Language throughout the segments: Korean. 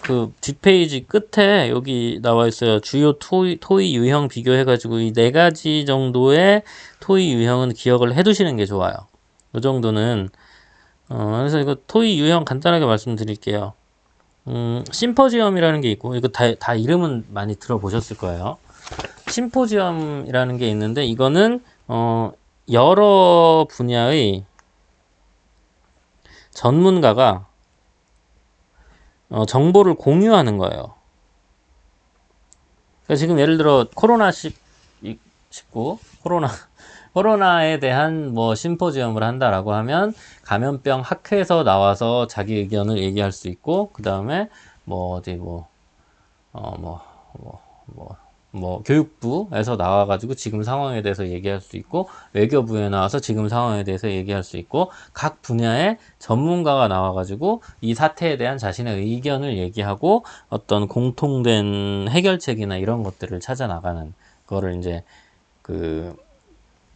그 뒷페이지 끝에 여기 나와 있어요. 주요 토의 유형 비교해가지고 이 4가지 정도의 토의 유형은 기억을 해두시는 게 좋아요. 이 정도는 그래서 이거 토의 유형 간단하게 말씀드릴게요. 심포지엄이라는 게 있고 이거 다 이름은 많이 들어보셨을 거예요. 심포지엄이라는 게 있는데 이거는 여러 분야의 전문가가 정보를 공유하는 거예요. 그러니까 지금 예를 들어 코로나19 코로나에 대한 뭐 심포지엄을 한다라고 하면 감염병 학회에서 나와서 자기 의견을 얘기할 수 있고 그 다음에 뭐 어디 뭐 교육부에서 나와가지고 지금 상황에 대해서 얘기할 수 있고 외교부에 나와서 지금 상황에 대해서 얘기할 수 있고 각 분야의 전문가가 나와가지고 이 사태에 대한 자신의 의견을 얘기하고 어떤 공통된 해결책이나 이런 것들을 찾아 나가는 거를 이제 그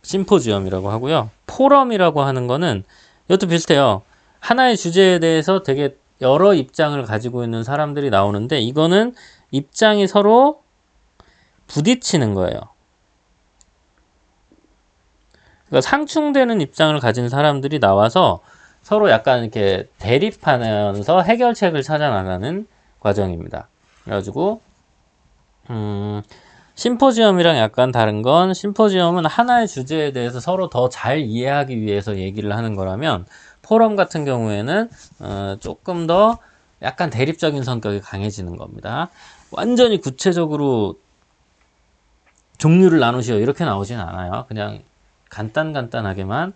심포지엄이라고 하고요. 포럼이라고 하는 거는 이것도 비슷해요. 하나의 주제에 대해서 되게 여러 입장을 가지고 있는 사람들이 나오는데 이거는 입장이 서로 부딪히는 거예요. 그러니까 상충되는 입장을 가진 사람들이 나와서 서로 약간 이렇게 대립하면서 해결책을 찾아 나가는 과정입니다. 그래가지고 심포지엄이랑 약간 다른 건 심포지엄은 하나의 주제에 대해서 서로 더 잘 이해하기 위해서 얘기를 하는 거라면 포럼 같은 경우에는 조금 더 약간 대립적인 성격이 강해지는 겁니다. 완전히 구체적으로 종류를 나누시오 이렇게 나오진 않아요. 그냥 간단하게만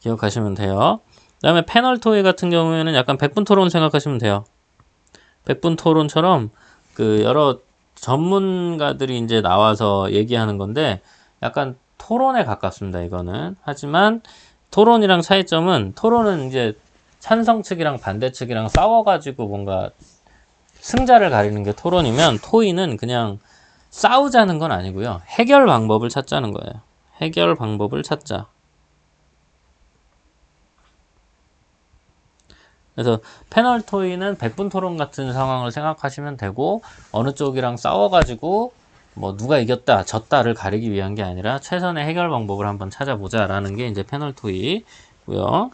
기억하시면 돼요. 그 다음에 패널 토의 같은 경우에는 약간 백분 토론 생각하시면 돼요. 백분 토론처럼 그 여러 전문가들이 이제 나와서 얘기하는 건데 약간 토론에 가깝습니다. 이거는. 하지만 토론이랑 차이점은 토론은 이제 찬성 측이랑 반대 측이랑 싸워가지고 뭔가 승자를 가리는 게 토론이면 토의는 그냥 싸우자는 건 아니고요. 해결 방법을 찾자는 거예요. 해결 방법을 찾자. 그래서 패널 토의는 백분 토론 같은 상황을 생각하시면 되고 어느 쪽이랑 싸워가지고 뭐 누가 이겼다 졌다를 가리기 위한 게 아니라 최선의 해결 방법을 한번 찾아보자 라는 게 이제 패널 토의고요.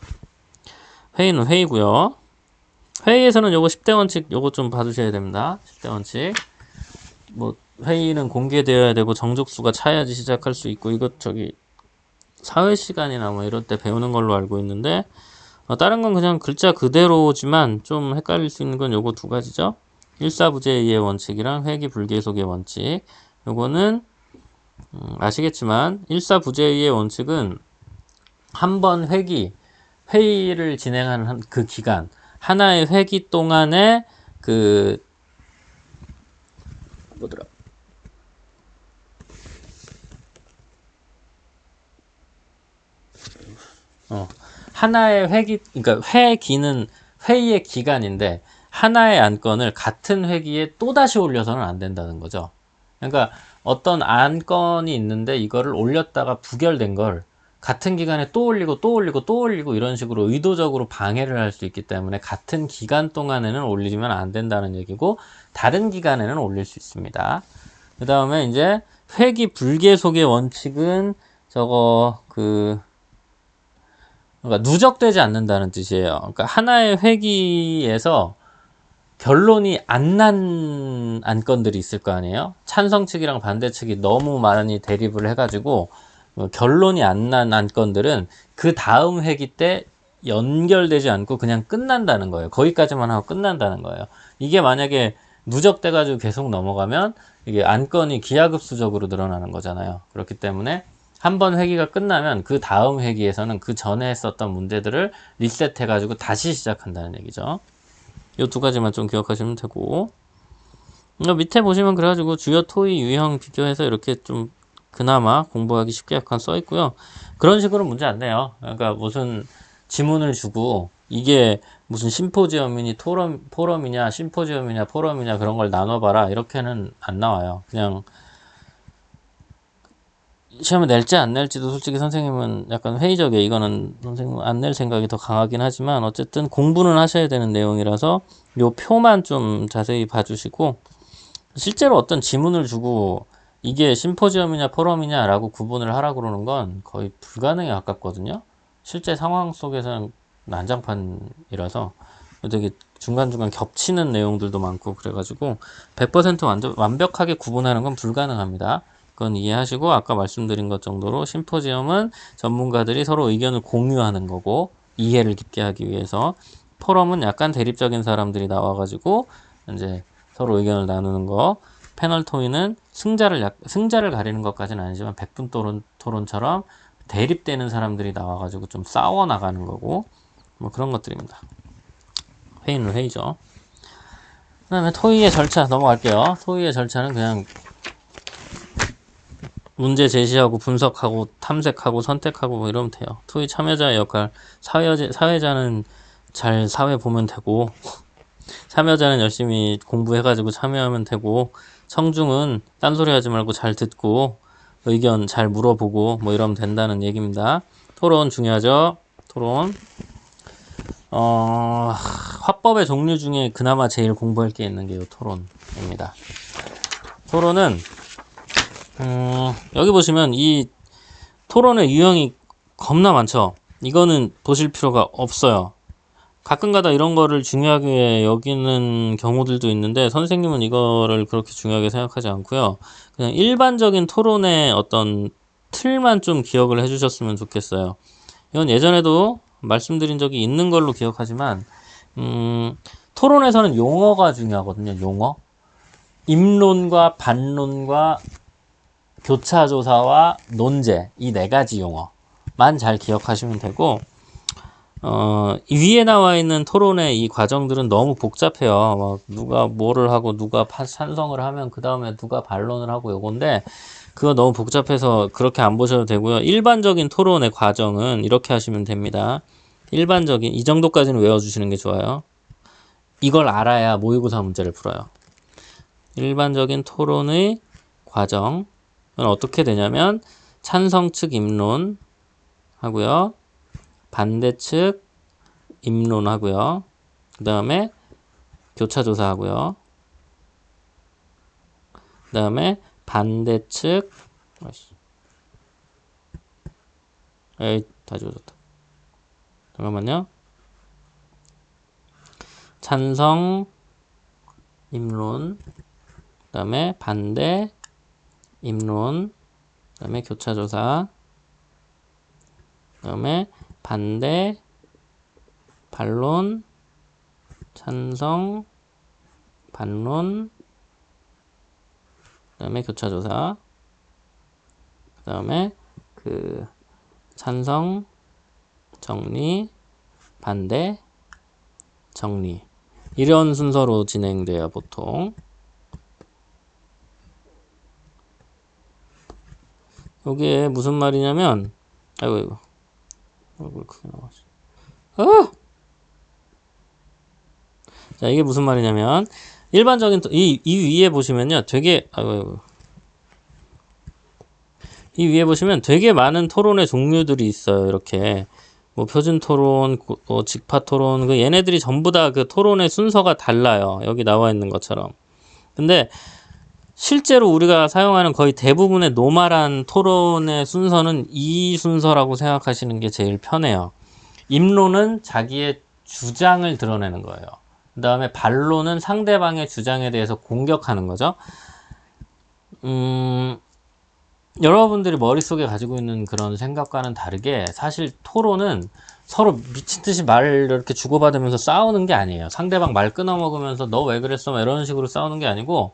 회의는 회의고요. 회의에서는 요거 10대 원칙 요거 좀 봐주셔야 됩니다. 10대 원칙 뭐 회의는 공개되어야 되고 정족수가 차야지 시작할 수 있고 이것 저기 사회 시간이나 뭐 이럴 때 배우는 걸로 알고 있는데 다른 건 그냥 글자 그대로지만 좀 헷갈릴 수 있는 건 요거 2가지죠. 일사부재의 원칙이랑 회기불계속의 원칙. 요거는 아시겠지만 일사부재의 원칙은 한 번 회의를 진행하는 그 기간 하나의 회기 동안에 그 뭐더라 하나의 그러니까 회기는 회의의 기간인데 하나의 안건을 같은 회기에 또다시 올려서는 안 된다는 거죠. 그러니까 어떤 안건이 있는데 이거를 올렸다가 부결된 걸 같은 기간에 또 올리고 또 올리고 또 올리고 이런 식으로 의도적으로 방해를 할 수 있기 때문에 같은 기간 동안에는 올리면 안 된다는 얘기고 다른 기간에는 올릴 수 있습니다. 그 다음에 이제 회기 불계속의 원칙은 저거 그러니까 누적되지 않는다는 뜻이에요. 그러니까 하나의 회기에서 결론이 안 난 안건들이 있을 거 아니에요. 찬성 측이랑 반대 측이 너무 많이 대립을 해가지고 결론이 안 난 안건들은 그 다음 회기 때 연결되지 않고 그냥 끝난다는 거예요. 거기까지만 하고 끝난다는 거예요. 이게 만약에 누적돼가지고 계속 넘어가면 이게 안건이 기하급수적으로 늘어나는 거잖아요. 그렇기 때문에 한 번 회기가 끝나면 그 다음 회기에서는 그 전에 했었던 문제들을 리셋해가지고 다시 시작한다는 얘기죠. 이 2가지만 좀 기억하시면 되고 밑에 보시면 그래가지고 주요 토의 유형 비교해서 이렇게 좀 그나마 공부하기 쉽게 약간 써 있고요. 그런 식으로 문제 안 내요. 그러니까 무슨 지문을 주고 이게 무슨 심포지엄이니 포럼이냐 심포지엄이냐 포럼이냐 그런 걸 나눠봐라 이렇게는 안 나와요. 그냥 시험을 낼지 안 낼지도 솔직히 선생님은 약간 회의적이에요. 이거는 선생님 안 낼 생각이 더 강하긴 하지만 어쨌든 공부는 하셔야 되는 내용이라서 요 표만 좀 자세히 봐주시고, 실제로 어떤 지문을 주고 이게 심포지엄이냐 포럼이냐라고 구분을 하라고 그러는 건 거의 불가능에 가깝거든요. 실제 상황 속에서는 난장판이라서 되게 중간중간 겹치는 내용들도 많고 그래가지고 100% 완벽하게 구분하는 건 불가능합니다. 그건 이해하시고, 아까 말씀드린 것 정도로 심포지엄은 전문가들이 서로 의견을 공유하는 거고 이해를 깊게 하기 위해서, 포럼은 약간 대립적인 사람들이 나와가지고 이제 서로 의견을 나누는 거, 패널 토의는 승자를 가리는 것까지는 아니지만 100분 토론처럼 대립되는 사람들이 나와가지고 좀 싸워 나가는 거고, 뭐 그런 것들입니다. 회의는 회의죠. 그 다음에 토의의 절차 넘어갈게요. 토의의 절차는 그냥 문제 제시하고 분석하고 탐색하고 선택하고 뭐 이러면 돼요. 토의 참여자의 역할, 사회자는 잘 사회 보면 되고 참여자는 열심히 공부해가지고 참여하면 되고, 청중은 딴소리 하지 말고 잘 듣고 의견 잘 물어보고 뭐 이러면 된다는 얘기입니다. 토론 중요하죠. 토론. 화법의 종류 중에 그나마 제일 공부할 게 있는 게 이 토론입니다. 토론은 여기 보시면 이 토론의 유형이 겁나 많죠. 이거는 보실 필요가 없어요. 가끔가다 이런 거를 중요하게 여기는 경우들도 있는데 선생님은 이거를 그렇게 중요하게 생각하지 않고요. 그냥 일반적인 토론의 어떤 틀만 좀 기억을 해주셨으면 좋겠어요. 이건 예전에도 말씀드린 적이 있는 걸로 기억하지만 토론에서는 용어가 중요하거든요. 용어. 입론과 반론과 교차조사와 논제, 이 네 가지 용어만 잘 기억하시면 되고, 위에 나와 있는 토론의 이 과정들은 너무 복잡해요. 막 누가 뭐를 하고 누가 찬성을 하면 그 다음에 누가 반론을 하고 요건데, 그거 너무 복잡해서 그렇게 안 보셔도 되고요. 일반적인 토론의 과정은 이렇게 하시면 됩니다. 일반적인 이 정도까지는 외워주시는 게 좋아요. 이걸 알아야 모의고사 문제를 풀어요. 일반적인 토론의 과정은 어떻게 되냐면 찬성 측 입론 하고요, 반대 측 입론 하고요, 그 다음에 교차조사 하고요, 그 다음에 반대 측 에이 다 지워졌다. 잠깐만요. 찬성 입론, 그 다음에 반대 입론, 그 다음에 교차조사, 그 다음에 반대, 반론, 찬성, 반론, 그 다음에 교차조사, 그 다음에 찬성, 정리, 반대, 정리. 이런 순서로 진행돼요, 보통. 이게 무슨 말이냐면, 아이고, 얼굴 크게 나왔어. 자, 이게 무슨 말이냐면, 일반적인, 이 위에 보시면요, 되게, 이 위에 보시면 되게 많은 토론의 종류들이 있어요, 이렇게. 뭐, 표준 토론, 뭐 직파 토론, 얘네들이 전부 다 그 토론의 순서가 달라요. 여기 나와 있는 것처럼. 근데, 실제로 우리가 사용하는 거의 대부분의 노멀한 토론의 순서는 이 순서라고 생각하시는 게 제일 편해요. 입론은 자기의 주장을 드러내는 거예요. 그 다음에 반론은 상대방의 주장에 대해서 공격하는 거죠. 여러분들이 머릿속에 가지고 있는 그런 생각과는 다르게 사실 토론은 서로 미친듯이 말을 이렇게 주고받으면서 싸우는 게 아니에요. 상대방 말 끊어먹으면서 너 왜 그랬어? 이런 식으로 싸우는 게 아니고,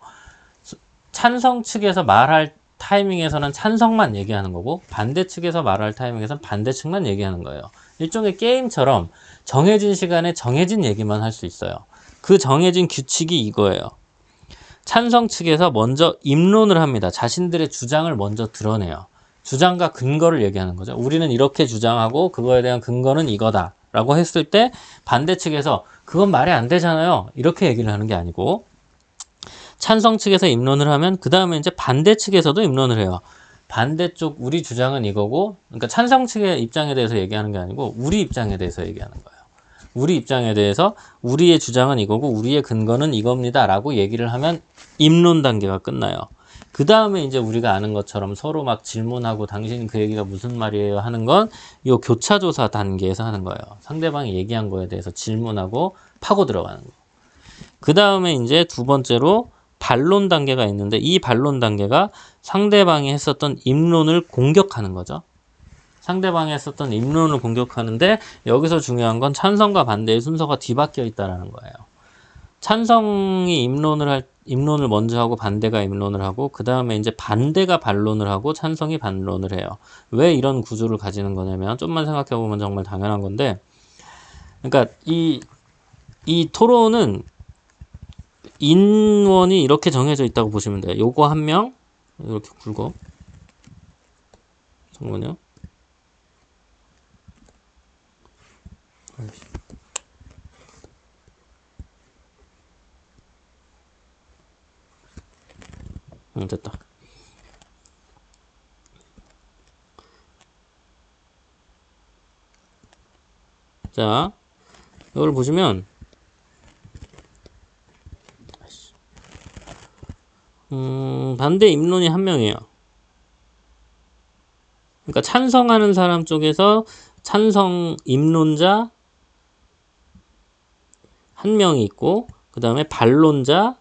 찬성 측에서 말할 타이밍에서는 찬성만 얘기하는 거고 반대 측에서 말할 타이밍에서는 반대 측만 얘기하는 거예요. 일종의 게임처럼 정해진 시간에 정해진 얘기만 할 수 있어요. 그 정해진 규칙이 이거예요. 찬성 측에서 먼저 입론을 합니다. 자신들의 주장을 먼저 드러내요. 주장과 근거를 얘기하는 거죠. 우리는 이렇게 주장하고 그거에 대한 근거는 이거다 라고 했을 때, 반대 측에서 그건 말이 안 되잖아요, 이렇게 얘기를 하는 게 아니고, 찬성 측에서 입론을 하면 그 다음에 이제 반대 측에서도 입론을 해요. 반대쪽 우리 주장은 이거고, 그러니까 찬성 측의 입장에 대해서 얘기하는 게 아니고 우리 입장에 대해서 얘기하는 거예요. 우리 입장에 대해서 우리의 주장은 이거고 우리의 근거는 이겁니다 라고 얘기를 하면 입론 단계가 끝나요. 그 다음에 이제 우리가 아는 것처럼 서로 막 질문하고 당신 그 얘기가 무슨 말이에요 하는 건 요 교차조사 단계에서 하는 거예요. 상대방이 얘기한 거에 대해서 질문하고 파고 들어가는 거. 그 다음에 이제 두 번째로 반론 단계가 있는데 이 반론 단계가 상대방이 했었던 입론을 공격하는 거죠. 상대방이 했었던 입론을 공격하는데 여기서 중요한 건 찬성과 반대의 순서가 뒤바뀌어 있다는 거예요. 찬성이 입론을 먼저 하고 반대가 입론을 하고 그 다음에 이제 반대가 반론을 하고 찬성이 반론을 해요. 왜 이런 구조를 가지는 거냐면 좀만 생각해 보면 정말 당연한 건데, 그러니까 이 토론은 인원이 이렇게 정해져 있다고 보시면 돼요. 요거 한 명 이렇게 굵어. 잠깐만요. 됐다. 자, 이걸 보시면 반대 입론이 한 명이에요. 그러니까 찬성하는 사람 쪽에서 찬성 입론자 한 명이 있고 그 다음에 반론자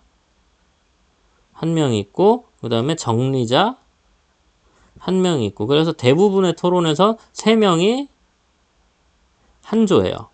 한 명이 있고 그 다음에 정리자 한 명이 있고, 그래서 대부분의 토론에서 세 명이 한 조예요.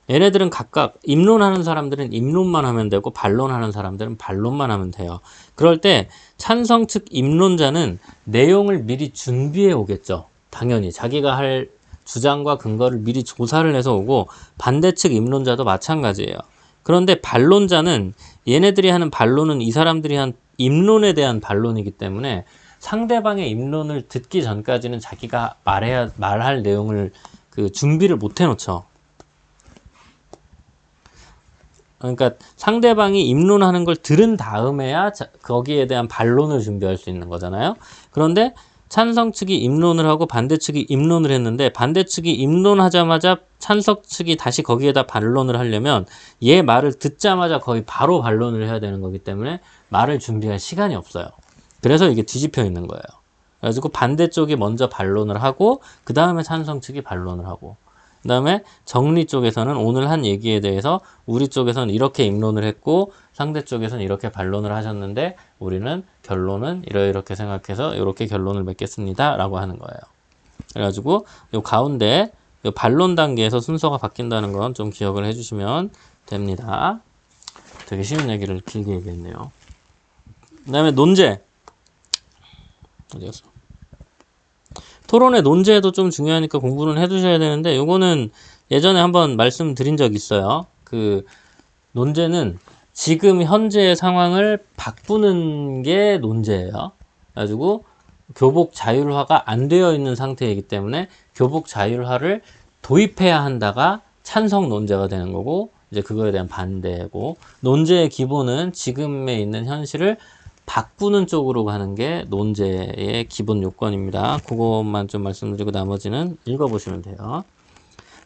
얘네들은 각각 입론하는 사람들은 입론만 하면 되고 반론하는 사람들은 반론만 하면 돼요. 그럴 때 찬성 측 입론자는 내용을 미리 준비해 오겠죠. 당연히 자기가 할 주장과 근거를 미리 조사를 해서 오고, 반대 측 입론자도 마찬가지예요. 그런데 반론자는 얘네들이 하는 반론은 이 사람들이 한 입론에 대한 반론이기 때문에 상대방의 입론을 듣기 전까지는 자기가 말할 내용을 준비를 못 해놓죠. 그러니까 상대방이 입론하는 걸 들은 다음에야 거기에 대한 반론을 준비할 수 있는 거잖아요. 그런데 찬성 측이 입론을 하고 반대 측이 입론을 했는데 반대 측이 입론하자마자 찬성 측이 다시 거기에다 반론을 하려면 얘 말을 듣자마자 거의 바로 반론을 해야 되는 거기 때문에 말을 준비할 시간이 없어요. 그래서 이게 뒤집혀 있는 거예요. 그래가지고 반대쪽이 먼저 반론을 하고 그 다음에 찬성 측이 반론을 하고, 그 다음에 정리 쪽에서는 오늘 한 얘기에 대해서 우리 쪽에서는 이렇게 입론을 했고 상대 쪽에서는 이렇게 반론을 하셨는데 우리는 결론은 이렇게 생각해서 이렇게 결론을 맺겠습니다 라고 하는 거예요. 그래가지고 요 가운데 요 반론 단계에서 순서가 바뀐다는 건 좀 기억을 해주시면 됩니다. 되게 쉬운 얘기를 길게 얘기했네요. 그 다음에 논제. 어디였어? 토론의 논제도 좀 중요하니까 공부는 해두셔야 되는데, 요거는 예전에 한번 말씀드린 적 있어요. 논제는 지금 현재의 상황을 바꾸는 게 논제예요. 그래가지고 교복 자율화가 안 되어 있는 상태이기 때문에 교복 자율화를 도입해야 한다가 찬성 논제가 되는 거고, 이제 그거에 대한 반대고, 논제의 기본은 지금에 있는 현실을 바꾸는 쪽으로 가는 게 논제의 기본 요건입니다. 그것만 좀 말씀드리고 나머지는 읽어보시면 돼요.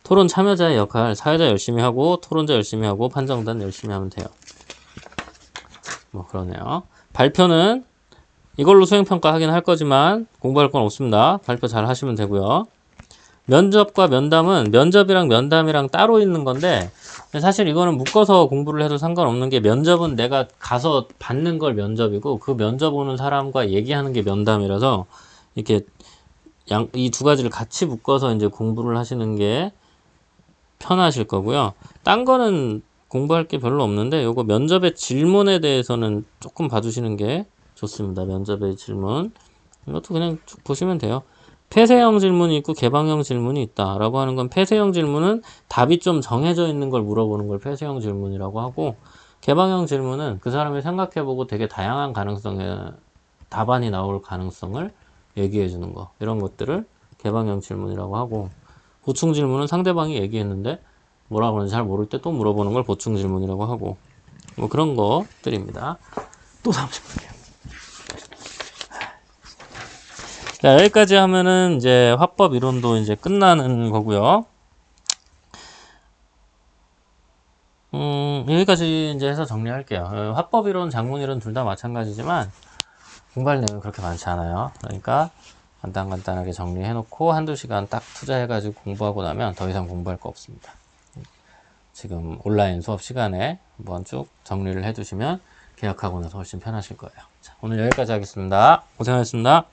토론 참여자의 역할, 사회자 열심히 하고 토론자 열심히 하고 판정단 열심히 하면 돼요. 뭐 그러네요. 발표는 이걸로 수행평가 하긴 할 거지만 공부할 건 없습니다. 발표 잘 하시면 되고요. 면접과 면담은 면접이랑 면담이랑 따로 있는 건데 사실 이거는 묶어서 공부를 해도 상관없는 게, 면접은 내가 가서 받는 걸 면접이고 그 면접 오는 사람과 얘기하는 게 면담이라서 이렇게 이 두 가지를 같이 묶어서 이제 공부를 하시는 게 편하실 거고요. 딴 거는 공부할 게 별로 없는데 요거 면접의 질문에 대해서는 조금 봐주시는 게 좋습니다. 면접의 질문 이것도 그냥 쭉 보시면 돼요. 폐쇄형 질문이 있고 개방형 질문이 있다라고 하는 건, 폐쇄형 질문은 답이 좀 정해져 있는 걸 물어보는 걸 폐쇄형 질문이라고 하고, 개방형 질문은 그 사람이 생각해보고 되게 다양한 가능성의 답안이 나올 가능성을 얘기해 주는 거, 이런 것들을 개방형 질문이라고 하고, 보충 질문은 상대방이 얘기했는데 뭐라고 하는지 잘 모를 때 또 물어보는 걸 보충 질문이라고 하고, 뭐 그런 것들입니다. 또 30분이에요. 자, 여기까지 하면은 이제 화법 이론도 이제 끝나는 거고요. 여기까지 이제 해서 정리할게요. 화법 이론, 작문 이론 둘 다 마찬가지지만 공부할 내용이 그렇게 많지 않아요. 그러니까 간단하게 정리해 놓고 한두 시간 딱 투자해 가지고 공부하고 나면 더 이상 공부할 거 없습니다. 지금 온라인 수업 시간에 한번 쭉 정리를 해 두시면 개혁하고 나서 훨씬 편하실 거예요. 자, 오늘 여기까지 하겠습니다. 고생하셨습니다.